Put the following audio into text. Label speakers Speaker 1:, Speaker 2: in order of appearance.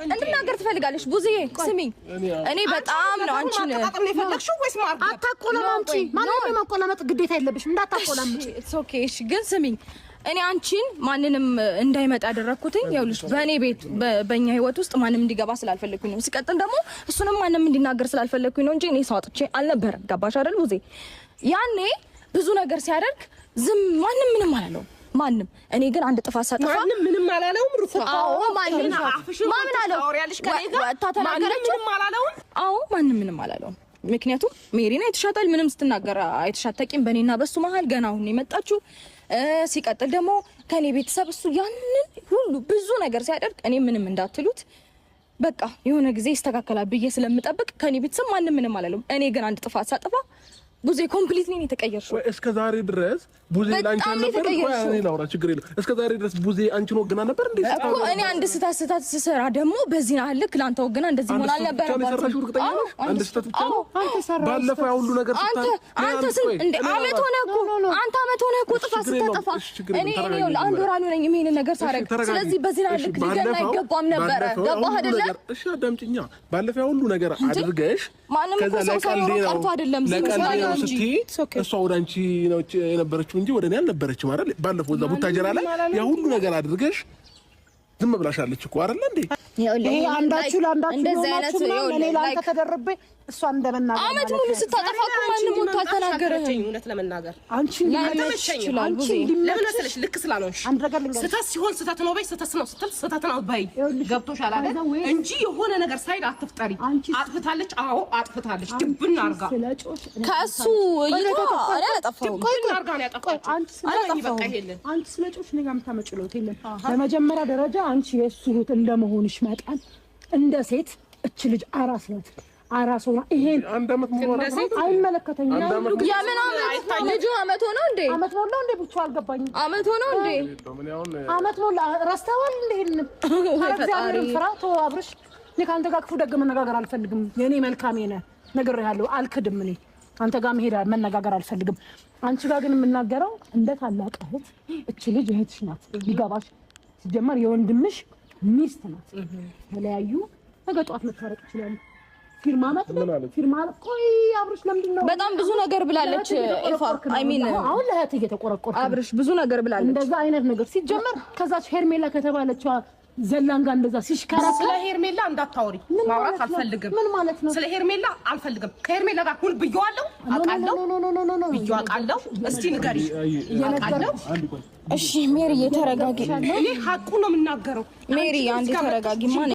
Speaker 1: እንድናገር ትፈልጋለሽ ቡዝዬ ስሚኝ እኔ በጣም ነው አንቺን
Speaker 2: ለፈለግሽው ወይስ ማርገ
Speaker 3: አታቆላምጪ ማንንም የማቆላመጥ ግዴታ የለብሽም እንዳታቆላምጪ
Speaker 1: ኢትስ ኦኬ እሺ ግን ስሚኝ እኔ አንቺን ማንንም እንዳይመጣ ያደረኩትኝ ይኸውልሽ በእኔ ቤት በእኛ ህይወት ውስጥ ማንንም እንዲገባ ስላልፈለኩኝ ነው ሲቀጥል ደግሞ እሱንም ማንንም እንዲናገር ስላልፈለኩኝ ነው እንጂ እኔ ሳውጥቼ አልነበረም ገባሽ አይደል ቡዜ ያኔ ብዙ ነገር ሲያደርግ ዝም ማንንም ምንም አላለው ማንንም እኔ ግን አንድ ጥፋት ሳጠፋ
Speaker 2: ምንም አላለውም ሩፋ
Speaker 1: ማንንም ማን አለው
Speaker 2: ምንም አላለውም
Speaker 1: ማንንም ምንም አላለውም ምክንያቱም ሜሪና የተሻታል ምንም ስትናገር አይተሻታቂም በእኔና በሱ መሃል ገና አሁን የመጣችው ሲቀጥል ደግሞ ከኔ ቤተሰብ እሱ ያንን ሁሉ ብዙ ነገር ሲያደርግ እኔ ምንም እንዳትሉት በቃ የሆነ ጊዜ ይስተካከላል ብዬ ስለምጠብቅ ከኔ ቤተሰብ ማንንም ምንም አላለም እኔ ግን አንድ ጥፋት ሳጠፋ ቡዜ ኮምፕሊትሊ ነው የተቀየርሽው
Speaker 4: እስከ ዛሬ ድረስ ቡዜ ላንቺ ነበር እኔ ላውራ ችግር የለም እስከ ዛሬ ድረስ ቡዜ አንቺ ነው ወገና ነበር እንዴ
Speaker 1: እኮ እኔ አንድ ስህተት ስሰራ ደግሞ በዚህ አልክ ላንተ ወገና እንደዚህ ሆነ አልነበረ
Speaker 4: አንድ ስህተት ብቻ ነው ባለፈው ያ ሁሉ ነገር
Speaker 1: አንተ እንደ አመት ሆነ እኮ ጥፋት ስታጠፋ እኔ አንድ ወር አልሆነኝ ይሄን ነገር ሳረግ ስለዚህ በዚህ አልክ ሊገና አይገባም ነበር ገባህ አይደለ
Speaker 4: እሺ አዳምጪኛ ባለፈው ያ ሁሉ ነገር አድርገሽ
Speaker 1: ከዛ ለቀልዴ ነው
Speaker 4: ቀርቶ አይደለም እሷ ወደ አንቺ ነው የነበረችው እንጂ ወደ እኔ አልነበረችም አይደል ባለፈው እዛ ቡታጀራ ላይ ያ ሁሉ ነገር አድርገሽ ዝም ብላሻለች እኮ አይደል እንዴ
Speaker 3: ይሄ አንዳችሁ ለአንዳችሁ ነው እኔ ላንተ ተደርቤ እሷ እንደመናገር
Speaker 1: አመት ሙሉ ስታጠፋ ማንንም ሞት አልተናገረኝ
Speaker 2: እውነት ለመናገር
Speaker 3: አንቺ
Speaker 2: ለምንሽኝ ለምንስልሽ ልክ ስላልሆንሽ ስህተት ሲሆን ስህተት ነው በይ ስህተት ነው ስትል ስህተት ነው በይ ገብቶሻል አይደል እንጂ የሆነ ነገር ሳይድ አትፍጠሪ አጥፍታለች አጥፍታለች ድብና አርጋ
Speaker 1: ከሱ ይታ አላጠፋው
Speaker 2: ድብና አርጋ ነው ያጠፋችው
Speaker 3: አላጠፋው በቃ ይሄልን አንቺ ስለጮሽ ነው ጋምታመጭለው የለም በመጀመሪያ ደረጃ አንቺ የሱ ህይወት እንደመሆንሽ መጣን እንደ ሴት እች ልጅ አራስ ናት አራሶና ይሄን
Speaker 4: አንድ አመት ሙሉ
Speaker 3: አይመለከተኝም
Speaker 1: ያምን አመት ልጁ አመት ሆኖ እንዴ
Speaker 3: አመት ሞላ እንዴ ብቻ አልገባኝም
Speaker 1: አመት ሆኖ እንዴ
Speaker 3: አመት ሞላ ረስተዋል እንዴ እግዚአብሔር ፍራቶ አብርሽ ለካንተ ጋር ክፉ ደግ መነጋገር አልፈልግም የኔ መልካም የነ ነገር ያለው አልክድም እኔ አንተ ጋር መሄድ መነጋገር አልፈልግም አንቺ ጋር ግን የምናገረው እንደ ታላቅ እህት እቺ ልጅ እህትሽ ናት ሊገባሽ ሲጀመር የወንድምሽ ሚስት ናት ተለያዩ ነገ ጧት መታረቅ ይችላል ፊርማ ቆይ አብርሽ ለምንድነው
Speaker 1: በጣም ብዙ ነገር ብላለች ኢፋ አይ ሚን
Speaker 3: አሁን ለእህት እየተቆረቆረ
Speaker 1: አብርሽ ብዙ ነገር ብላለች
Speaker 3: እንደዛ አይነት ነገር ሲጀመር ከዛች ሄርሜላ ከተባለችው ዘላንጋ እንደዛ ሲሽከራከር
Speaker 2: ስለ ሄርሜላ እንዳታወሪ ማውራት አልፈልግም
Speaker 3: ምን ማለት ነው
Speaker 2: ስለ ሄርሜላ አልፈልግም ከሄርሜላ ጋር ሁሉ ብየዋለሁ አውቃለሁ ብየዋለሁ እስቲ ንገሪ አውቃለሁ
Speaker 1: እሺ ሜሪ ተረጋጊ
Speaker 2: እኔ ሐቁ ነው የምናገረው
Speaker 1: ሜሪ አንዴ ተረጋጊ ማን